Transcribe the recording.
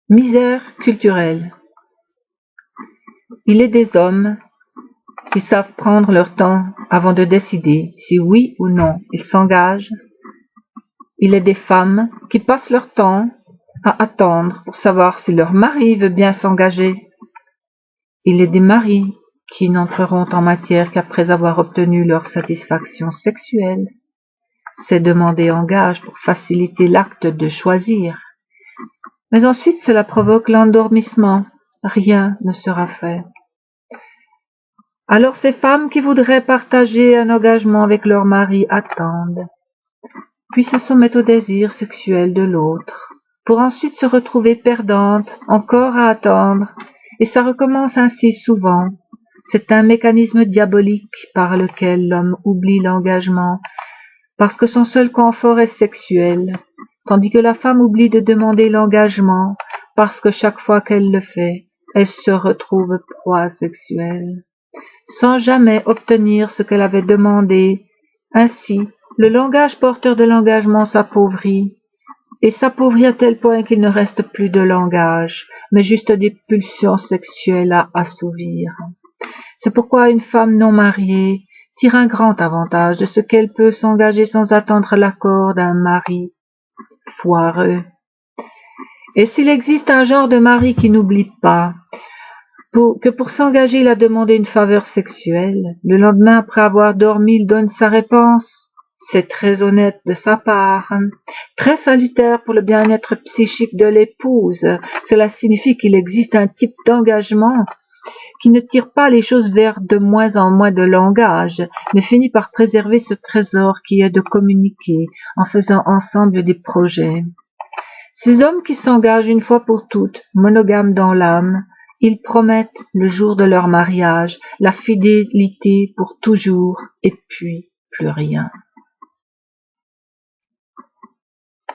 Misère culturelle. Il est des hommes qui savent prendre leur temps avant de décider si oui ou non ils s'engagent. Il est des femmes qui passent leur temps à attendre pour savoir si leur mari veut bien s'engager. Il est des maris qui n'entreront en matière qu'après avoir obtenu leur satisfaction sexuelle. C'est demander en gage pour faciliter l'acte de choisir. Mais ensuite cela provoque l'endormissement. Rien ne sera fait. Alors ces femmes qui voudraient partager un engagement avec leur mari attendent, puis se soumettent au désir sexuel de l'autre, pour ensuite se retrouver perdantes, encore à attendre, et ça recommence ainsi souvent. C'est un mécanisme diabolique par lequel l'homme oublie l'engagement, parce que son seul confort est sexuel, tandis que la femme oublie de demander l'engagement, parce que chaque fois qu'elle le fait, elle se retrouve proie sexuelle, sans jamais obtenir ce qu'elle avait demandé. Ainsi, le langage porteur de l'engagement s'appauvrit, et s'appauvrit à tel point qu'il ne reste plus de langage, mais juste des pulsions sexuelles à assouvir. C'est pourquoi une femme non mariée tire un grand avantage de ce qu'elle peut s'engager sans attendre l'accord d'un mari foireux. Et s'il existe un genre de mari qui n'oublie pas que pour s'engager il a demandé une faveur sexuelle, le lendemain après avoir dormi il donne sa réponse, c'est très honnête de sa part, très salutaire pour le bien-être psychique de l'épouse. Cela signifie qu'il existe un type d'engagement qui ne tire pas les choses vers de moins en moins de langage, mais finit par préserver ce trésor qui est de communiquer en faisant ensemble des projets. Ces hommes qui s'engagent une fois pour toutes, monogames dans l'âme, ils promettent le jour de leur mariage la fidélité pour toujours et puis plus rien.